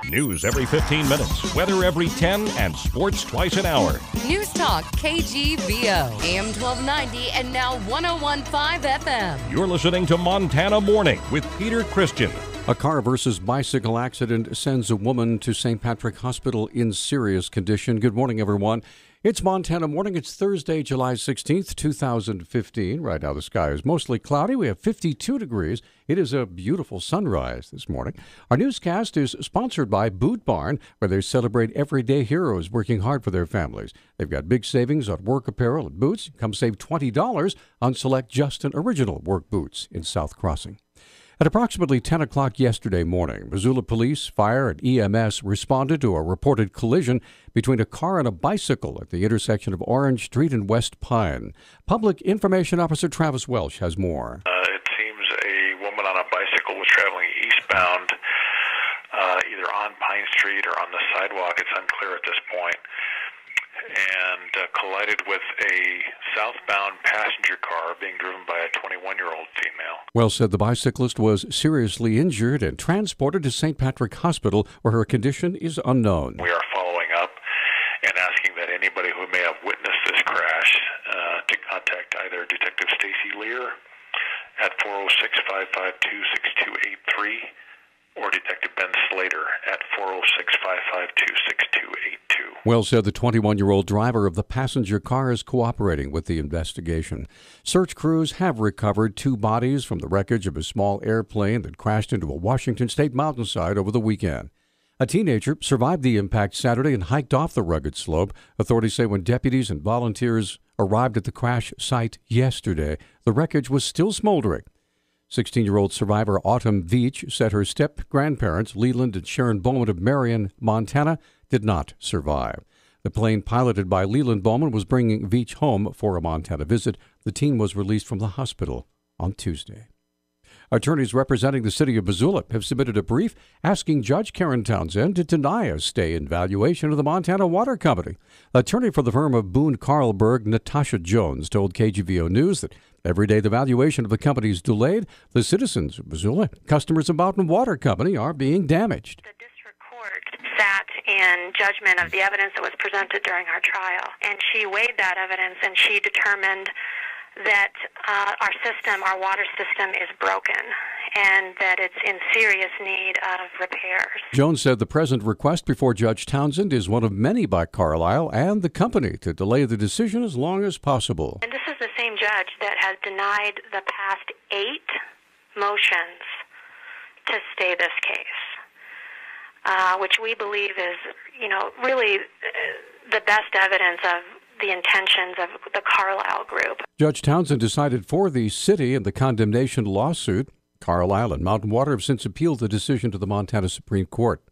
News every 15 minutes, weather every 10, and sports twice an hour. Newstalk KGVO, AM 1290 and now 101.5 FM. You're listening to Montana Morning with Peter Christian. A car versus bicycle accident sends a woman to St. Patrick Hospital in serious condition. Good morning, everyone. It's Montana Morning. It's Thursday, July 16th, 2015. Right now the sky is mostly cloudy. We have 52 degrees. It is a beautiful sunrise this morning. Our newscast is sponsored by Boot Barn, where they celebrate everyday heroes working hard for their families. They've got big savings on work apparel and boots. Come save $20 on select Justin Original work boots in South Crossing. At approximately 10 o'clock yesterday morning, Missoula Police, Fire, and EMS responded to a reported collision between a car and a bicycle at the intersection of Orange Street and West Pine. Public Information Officer Travis Welsh has more. It seems a woman on a bicycle was traveling eastbound, either on Pine Street or on the sidewalk. It's unclear at this point. And collided with a southbound passenger car being driven by a 21-year-old female. Wells said the bicyclist was seriously injured and transported to St. Patrick Hospital, where her condition is unknown. We are following up and asking that anybody who may have witnessed this crash to contact either Detective Stacy Lear at 406-552-6283 or Detective Ben Slater at 406-552-6282. Wells said the 21-year-old driver of the passenger car is cooperating with the investigation. Search crews have recovered 2 bodies from the wreckage of a small airplane that crashed into a Washington state mountainside over the weekend. A teenager survived the impact Saturday and hiked off the rugged slope. Authorities say when deputies and volunteers arrived at the crash site yesterday, the wreckage was still smoldering. 16-year-old survivor Autumn Veach said her step-grandparents, Leland and Sharon Bowman of Marion, Montana, did not survive. The plane piloted by Leland Bowman was bringing Veach home for a Montana visit. The teen was released from the hospital on Tuesday. Attorneys representing the city of Missoula have submitted a brief asking Judge Karen Townsend to deny a stay in valuation of the Montana Water Company. Attorney for the firm of Boone Carlberg, Natasha Jones, told KGVO News that every day the valuation of the company is delayed, the citizens of Missoula, customers of Mountain Water Company, are being damaged. The district court sat in judgment of the evidence that was presented during our trial, and she weighed that evidence and she determined that our water system is broken and that it's in serious need of repairs. Jones said the present request before Judge Townsend is one of many by Carlisle and the company to delay the decision as long as possible. And this is the same judge that has denied the past 8 motions to stay this case, which we believe is, really the best evidence of the intentions of the Carlisle group. Judge Townsend decided for the city in the condemnation lawsuit. Carlisle and Mountain Water have since appealed the decision to the Montana Supreme Court.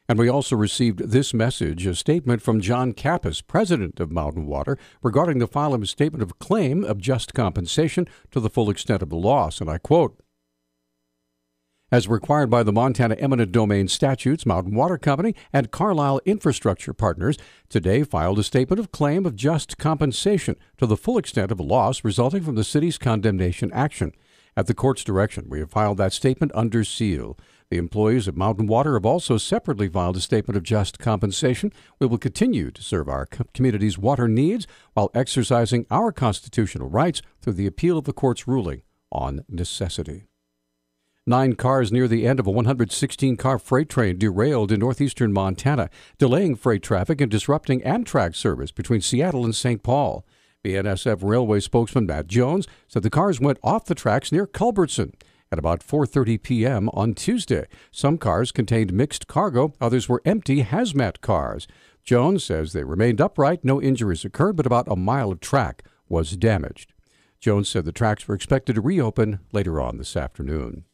And we also received this message, a statement from John Kappas, president of Mountain Water, regarding the filing of a statement of claim of just compensation to the full extent of the loss. And I quote, "As required by the Montana Eminent Domain statutes, Mountain Water Company and Carlisle Infrastructure Partners today filed a statement of claim of just compensation to the full extent of a loss resulting from the city's condemnation action. At the court's direction, we have filed that statement under seal. The employees of Mountain Water have also separately filed a statement of just compensation. We will continue to serve our community's water needs while exercising our constitutional rights through the appeal of the court's ruling on necessity." 9 cars near the end of a 116-car freight train derailed in northeastern Montana, delaying freight traffic and disrupting Amtrak service between Seattle and St. Paul. BNSF Railway spokesman Matt Jones said the cars went off the tracks near Culbertson at about 4:30 p.m. on Tuesday. Some cars contained mixed cargo, others were empty hazmat cars. Jones says they remained upright, no injuries occurred, but about a mile of track was damaged. Jones said the tracks were expected to reopen later on this afternoon.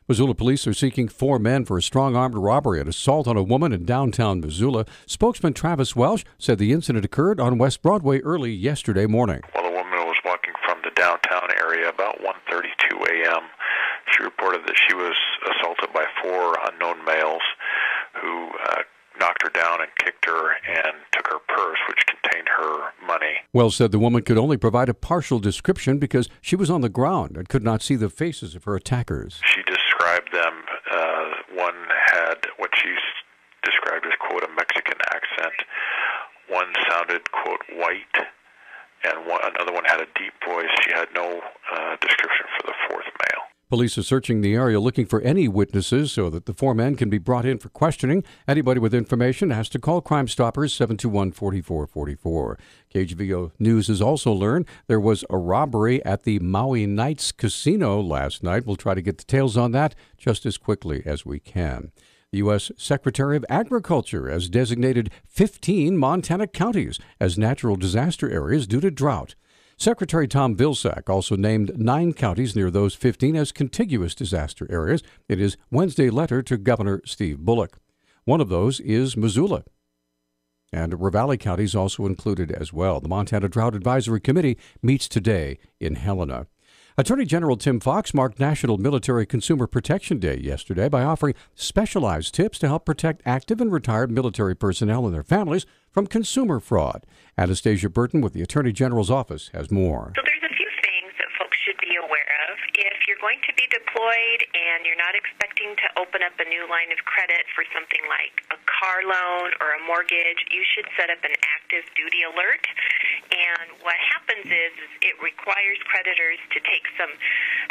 Missoula police are seeking 4 men for a strong-armed robbery and assault on a woman in downtown Missoula. Spokesman Travis Welsh said the incident occurred on West Broadway early yesterday morning. While the woman was walking from the downtown area about 1:32 a.m., she reported that she was assaulted by 4 unknown males who knocked her down and kicked her and took her purse, which contained her money. Wells said the woman could only provide a partial description because she was on the ground and could not see the faces of her attackers. She described them One had what she described as, quote, a Mexican accent. One sounded, quote, white, and another one had a deep voice. She had no description for the fourth male. Police are searching the area looking for any witnesses so that the four men can be brought in for questioning. Anybody with information has to call Crime Stoppers 721-4444. KGVO News has also learned there was a robbery at the Maui Knights Casino last night. We'll try to get details on that just as quickly as we can. The U.S. Secretary of Agriculture has designated 15 Montana counties as natural disaster areas due to drought. Secretary Tom Vilsack also named 9 counties near those 15 as contiguous disaster areas in his Wednesday letter to Governor Steve Bullock. One of those is Missoula. And Ravalli County is also included as well. The Montana Drought Advisory Committee meets today in Helena. Attorney General Tim Fox marked National Military Consumer Protection Day yesterday by offering specialized tips to help protect active and retired military personnel and their families from consumer fraud. Anastasia Burton with the Attorney General's office has more. So there's a few things that folks should be aware of. If you're going to be deployed and you're not expecting to open up a new line of credit for something like a car loan or a mortgage, you should set up an active duty alert. And what happens is it requires creditors to take some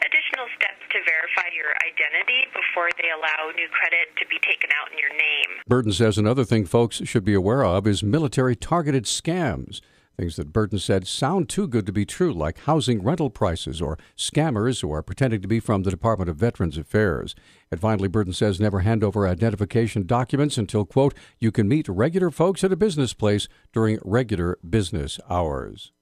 additional steps to verify your identity before they allow new credit to be taken out in your name. Burton says another thing folks should be aware of is military-targeted scams. Things that Burton said sound too good to be true, like housing rental prices or scammers who are pretending to be from the Department of Veterans Affairs. And finally, Burton says never hand over identification documents until, quote, you can meet regular folks at a business place during regular business hours.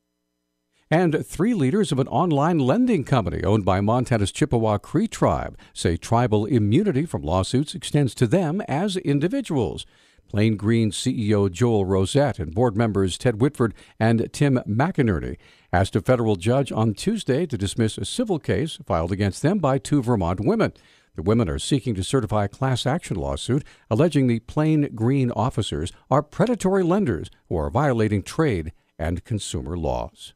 And 3 leaders of an online lending company owned by Montana's Chippewa Cree tribe say tribal immunity from lawsuits extends to them as individuals. Plain Green CEO Joel Rosette and board members Ted Whitford and Tim McInerney asked a federal judge on Tuesday to dismiss a civil case filed against them by 2 Vermont women. The women are seeking to certify a class action lawsuit alleging the Plain Green officers are predatory lenders who are violating trade and consumer laws.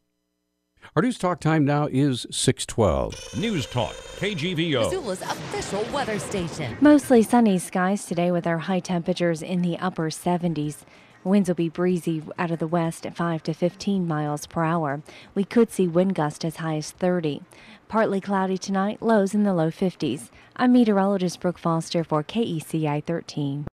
Our news talk time now is 6:12. Newstalk, KGVO. Missoula's official weather station. Mostly sunny skies today with our high temperatures in the upper 70s. Winds will be breezy out of the west at 5 to 15 miles per hour. We could see wind gusts as high as 30. Partly cloudy tonight, lows in the low 50s. I'm meteorologist Brooke Foster for KECI 13.